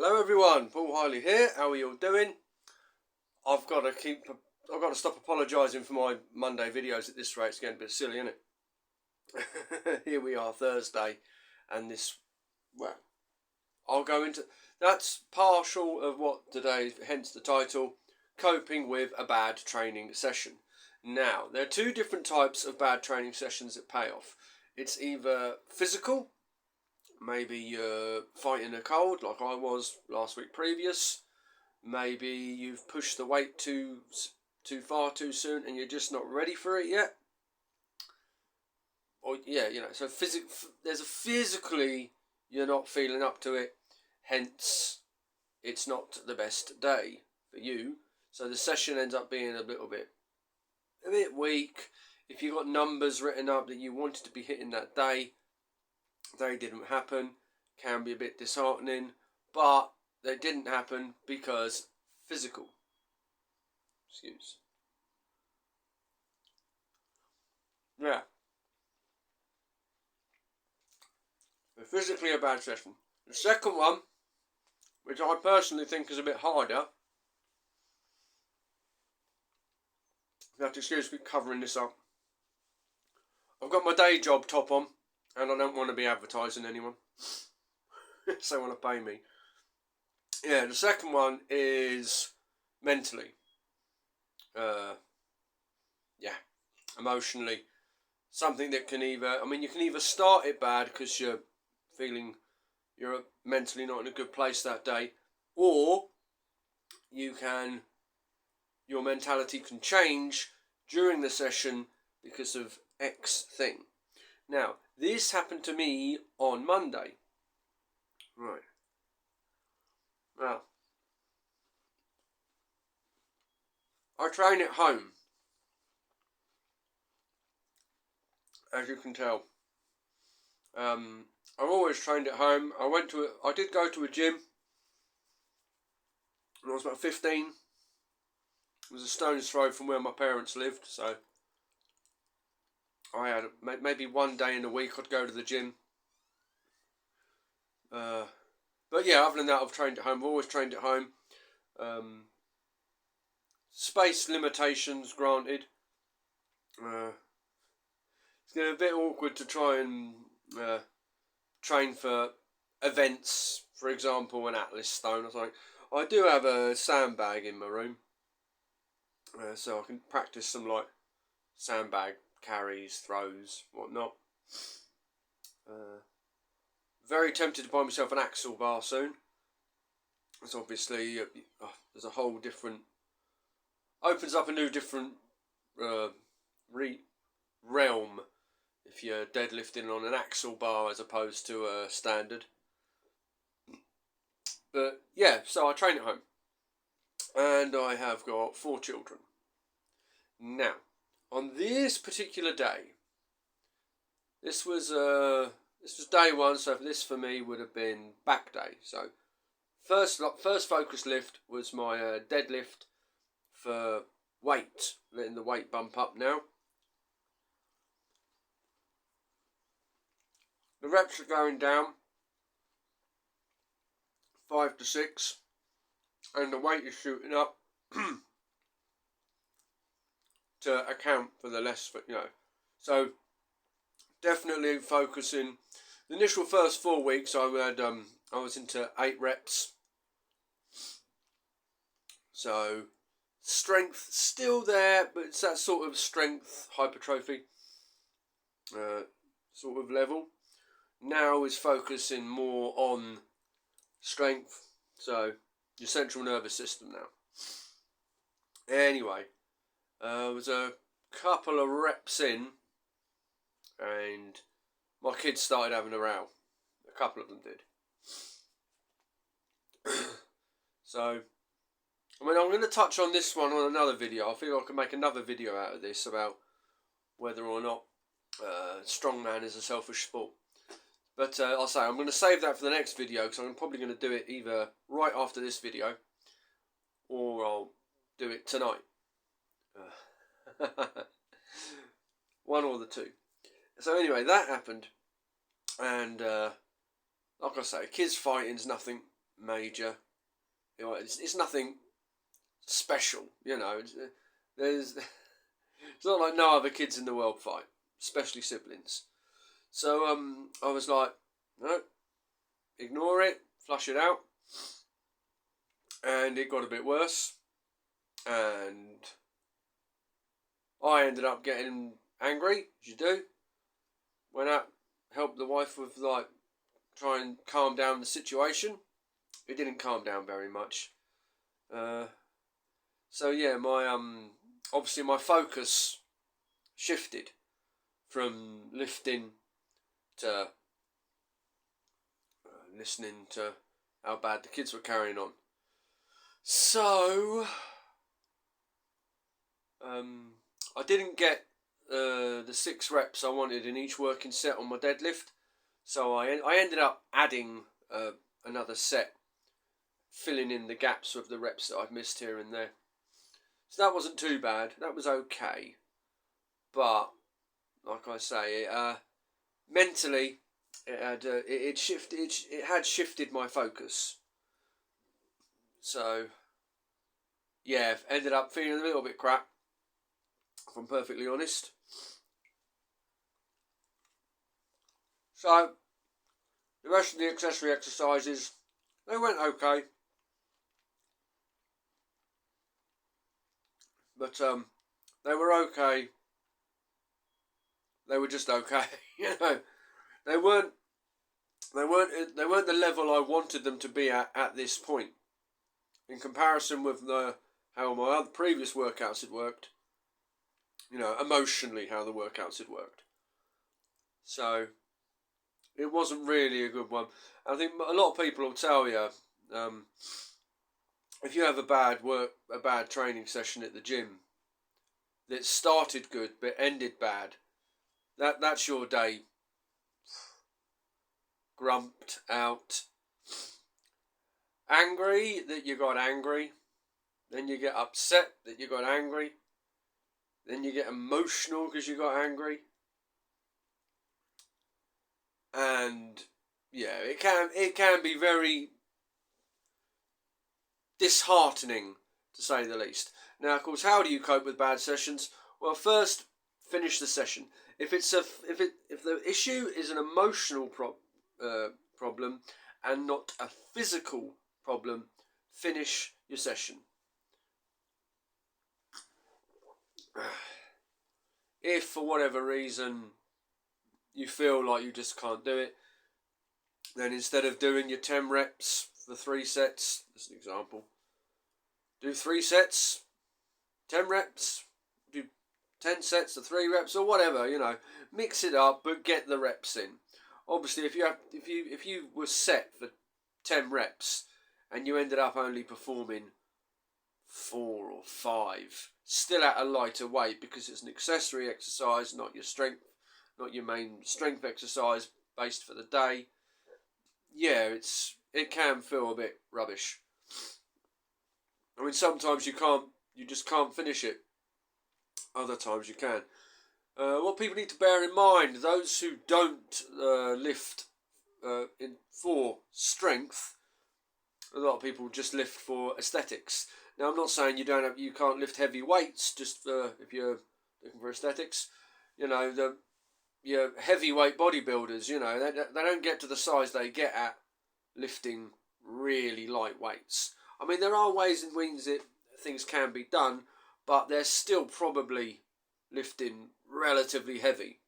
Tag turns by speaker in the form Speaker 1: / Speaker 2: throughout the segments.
Speaker 1: Hello everyone, Paul Hiley here. How are you all doing? I've got to stop apologising for my Monday videos at this rate. It's getting a bit silly, isn't it? Here we are, Thursday, and I'll go into that's partial of what today, hence the title, coping with a bad training session. Now, there are two different types of bad training sessions that pay off. It's either physical. Maybe you're fighting a cold like I was last week previous. Maybe you've pushed the weight too far too soon and you're just not ready for it yet. Or so there's a physically you're not feeling up to it, hence it's not the best day for you. So the session ends up being a bit weak. If you've got numbers written up that you wanted to be hitting that day, they didn't happen, can be a bit disheartening, but they didn't happen because physical. Yeah. Physically a bad session. The second one, which I personally think is a bit harder, you have to excuse me covering this up. I've got my day job top on, and I don't want to be advertising anyone. So they want to pay me. Yeah, the second one is mentally. Emotionally. Something that can you can either start it bad because you're mentally not in a good place that day, or your mentality can change during the session because of X thing. Now, this happened to me on Monday. Right. Now, I train at home, as you can tell. I've always trained at home. I did go to a gym when I was about 15. It was a stone's throw from where my parents lived, so I had maybe one day in a week I'd go to the gym. But yeah, other than that, I've trained at home. I've always trained at home. Space limitations granted. It's going to be a bit awkward to try and train for events, for example, an Atlas stone or something. I do have a sandbag in my room, so I can practice some sandbag carries, throws, whatnot. Very tempted to buy myself an axle bar soon. It's obviously there's a whole different, opens up a new different realm if you're deadlifting on an axle bar as opposed to a standard. But yeah, so I train at home, and I have got 4 children. Now, on this particular day, this was day one, so this for me would have been back day. So first focus lift was my deadlift for weight, letting the weight bump up now. The reps are going down, 5 to 6, and the weight is shooting up to account for the less, So definitely focusing. The initial first 4 weeks, I was into 8 reps. So strength still there, but it's that sort of strength hypertrophy sort of level. Now is focusing more on strength, so your central nervous system now. Anyway, was a couple of reps in, and my kids started having a row. A couple of them did. So, I'm going to touch on this one on another video. I feel I can make another video out of this about whether or not strongman is a selfish sport. But I'll say I'm going to save that for the next video, because I'm probably going to do it either right after this video or I'll do it tonight. One or the two. So anyway, that happened, and like I say, kids fighting's nothing major. You know, it's nothing special, you know. It's not like no other kids in the world fight, especially siblings. So I was like, no, ignore it, flush it out, and it got a bit worse, and I ended up getting angry, as you do. Went out, helped the wife with like try and calm down the situation. It didn't calm down very much. So yeah, my obviously my focus shifted from lifting to listening to how bad the kids were carrying on. So I didn't get the 6 reps I wanted in each working set on my deadlift, so I ended up adding another set, filling in the gaps of the reps that I've missed here and there. So that wasn't too bad. That was okay, but like I say, mentally it had shifted my focus. So yeah, ended up feeling a little bit crap, if I'm perfectly honest. So the rest of the accessory exercises, they went okay. But they were okay. They were just okay. You know, they weren't the level I wanted them to be at this point. In comparison with how my other previous workouts had worked. You know, emotionally how the workouts had worked. So it wasn't really a good one. I think a lot of people will tell you, if you have a bad training session at the gym that started good but ended bad, that's your day. Grumped out, angry that you got angry, then you get upset that you got angry, then you get emotional because you got angry, and yeah, it can be very disheartening, to say the least. Now, of course, how do you cope with bad sessions? Well, first, finish the session. If the issue is an emotional problem and not a physical problem, finish your session. If for whatever reason you feel like you just can't do it, then instead of doing your 10 reps for 3 sets, as an example, do 3 sets, 10 reps, do 10 sets of 3 reps or whatever, you know, mix it up but get the reps in. Obviously, if you were set for 10 reps and you ended up only performing 4 or 5, still at a lighter weight because it's an accessory exercise, not your main strength exercise based for the day. Yeah, it can feel a bit rubbish. I mean, sometimes you just can't finish it. Other times you can. What people need to bear in mind, those who don't lift for strength, a lot of people just lift for aesthetics. Now, I'm not saying you can't lift heavy weights just if you're looking for aesthetics. You know, your heavyweight bodybuilders, you know, they don't get to the size they get at lifting really light weights. I mean, there are ways and means that things can be done, but they're still probably lifting relatively heavy.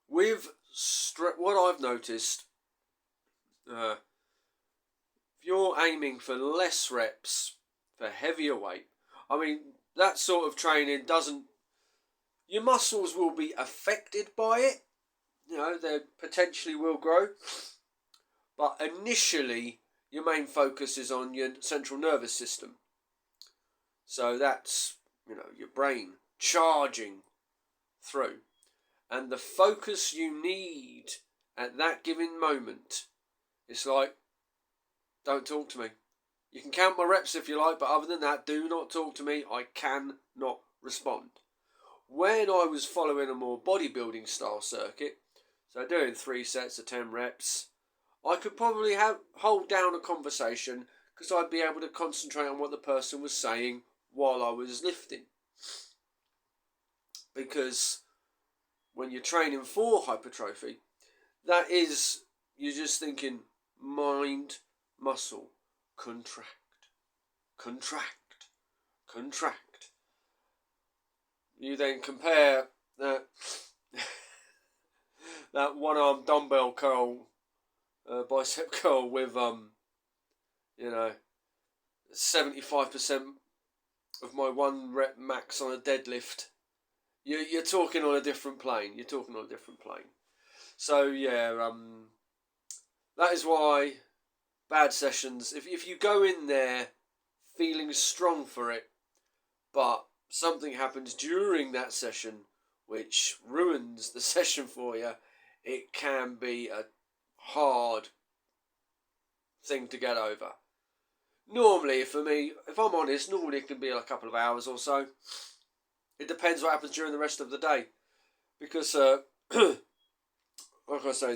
Speaker 1: With what I've noticed, if you're aiming for less reps for heavier weight, I mean, that sort of training your muscles will be affected by it. You know, they potentially will grow. But initially, your main focus is on your central nervous system. So that's, you know, your brain charging through. And the focus you need at that given moment, it's like, don't talk to me. You can count my reps if you like, but other than that, do not talk to me. I cannot respond. When I was following a more bodybuilding style circuit, so doing 3 sets of 10 reps, I could probably hold down a conversation because I'd be able to concentrate on what the person was saying while I was lifting. Because when you're training for hypertrophy, that is, you're just thinking mind, muscle, contract, contract, contract. You then compare that that one-arm dumbbell curl, bicep curl with 75% of my 1 rep max on a deadlift. You're talking on a different plane. So yeah, that is why bad sessions. If you go in there feeling strong for it, but something happens during that session which ruins the session for you, it can be a hard thing to get over. Normally, for me, if I'm honest, it can be a couple of hours or so. It depends what happens during the rest of the day, because like I say,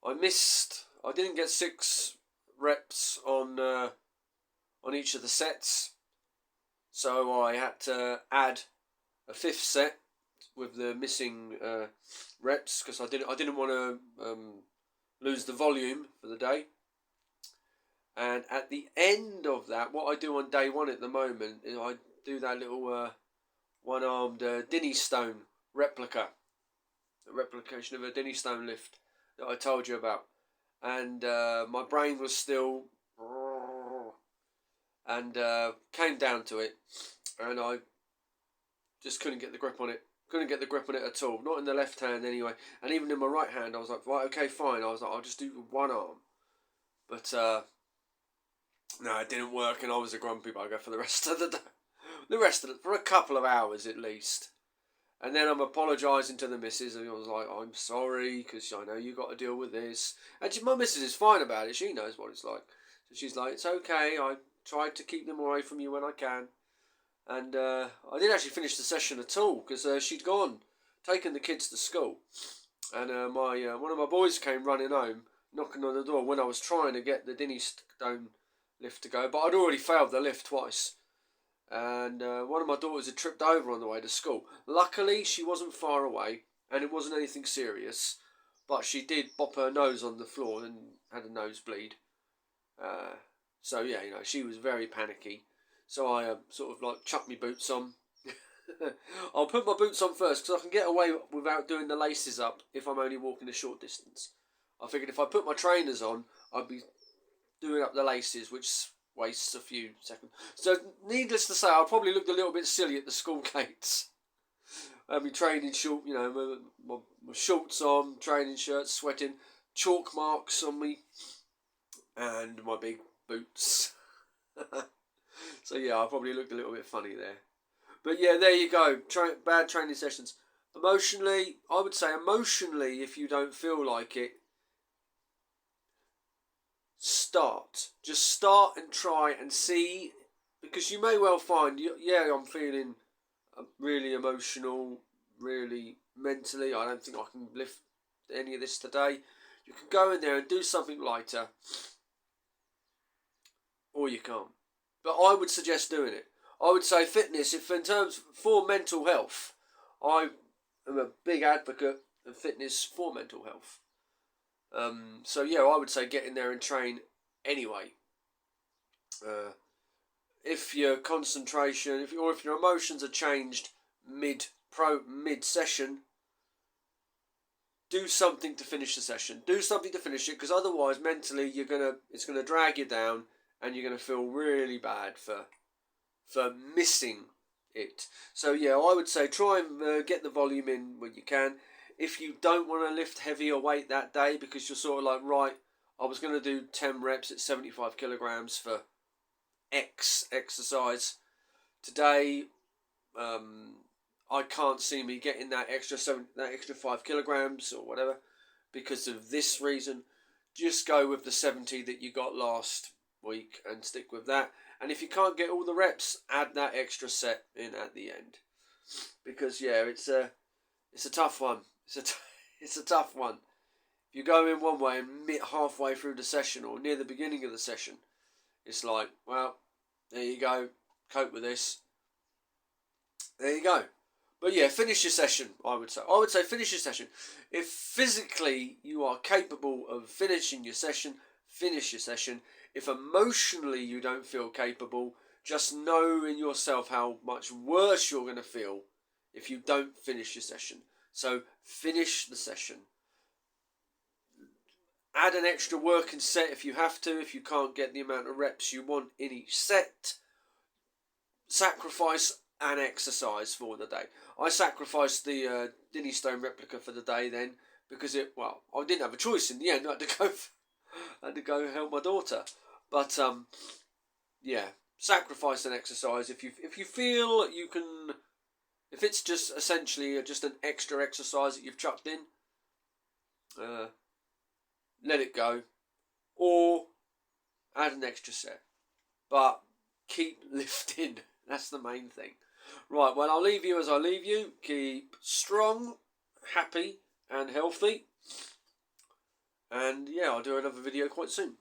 Speaker 1: I didn't get 6 reps on each of the sets, so I had to add a 5th set with the missing reps because I didn't want to lose the volume for the day. And at the end of that, what I do on day 1 at the moment is I do that little one-armed Dinnie Stone replica, a replication of a Dinnie Stone lift that I told you about. And my brain was still, and came down to it, and I just couldn't get the grip on it. Couldn't get the grip on it at all. Not in the left hand anyway. And even in my right hand, I was like, right, okay, fine. I was like, I'll just do one arm. But no, it didn't work, and I was a grumpy bugger for the rest of the day. For a couple of hours at least. And then I'm apologising to the missus, and I was like, I'm sorry, because I know you got to deal with this. And my missus is fine about it. She knows what it's like. So she's like, it's okay. I tried to keep them away from you when I can. And I didn't actually finish the session at all, because she'd gone, taken the kids to school. And one of my boys came running home, knocking on the door when I was trying to get the Dinnie Stone lift to go. But I'd already failed the lift twice. And one of my daughters had tripped over on the way to school. Luckily, she wasn't far away, and it wasn't anything serious. But she did bop her nose on the floor and had a nosebleed. So yeah, she was very panicky. So I sort of like chucked my boots on. I'll put my boots on first because I can get away without doing the laces up if I'm only walking a short distance. I figured if I put my trainers on, I'd be doing up the laces, which wastes a few seconds. So needless to say, I probably looked a little bit silly at the school gates. I had my training short, my shorts on, training shirts, sweating, chalk marks on me, and my big boots. So yeah, I probably looked a little bit funny there. But yeah, there you go. Bad training sessions. Emotionally, I would say if you don't feel like it, just start and try and see, because you may well find, I'm feeling really emotional, really mentally, I don't think I can lift any of this today. You can go in there and do something lighter, or you can't. But I would suggest doing it. I would say fitness, if in terms for mental health, I am a big advocate of fitness for mental health. So yeah, I would say get in there and train anyway. If your concentration, if your emotions are changed mid session, do something to finish the session. Do something to finish it, because otherwise mentally it's gonna drag you down, and you're gonna feel really bad for missing it. So yeah, I would say try and get the volume in when you can. If you don't want to lift heavier weight that day, because you're sort of like, right, I was going to do 10 reps at 75 kilograms for X exercise. Today, I can't see me getting that extra 5 kilograms or whatever because of this reason. Just go with the 70 that you got last week and stick with that. And if you can't get all the reps, add that extra set in at the end. Because yeah, it's a tough one. It's a tough one. If you go in one way and halfway through the session or near the beginning of the session, it's like, well, there you go, cope with this. There you go. But yeah, finish your session, I would say. I would say finish your session. If physically you are capable of finishing your session, finish your session. If emotionally you don't feel capable, just know in yourself how much worse you're going to feel if you don't finish your session. So finish the session. Add an extra working set if you have to, if you can't get the amount of reps you want in each set. Sacrifice an exercise for the day. I sacrificed the Dinny Stone replica for the day then because I didn't have a choice in the end. I had to go help my daughter. But yeah, sacrifice an exercise if you feel you can. If it's just essentially just an extra exercise that you've chucked in, let it go, or add an extra set. But keep lifting. That's the main thing. Right, well, I'll leave you as I leave you. Keep strong, happy, and healthy. And yeah, I'll do another video quite soon.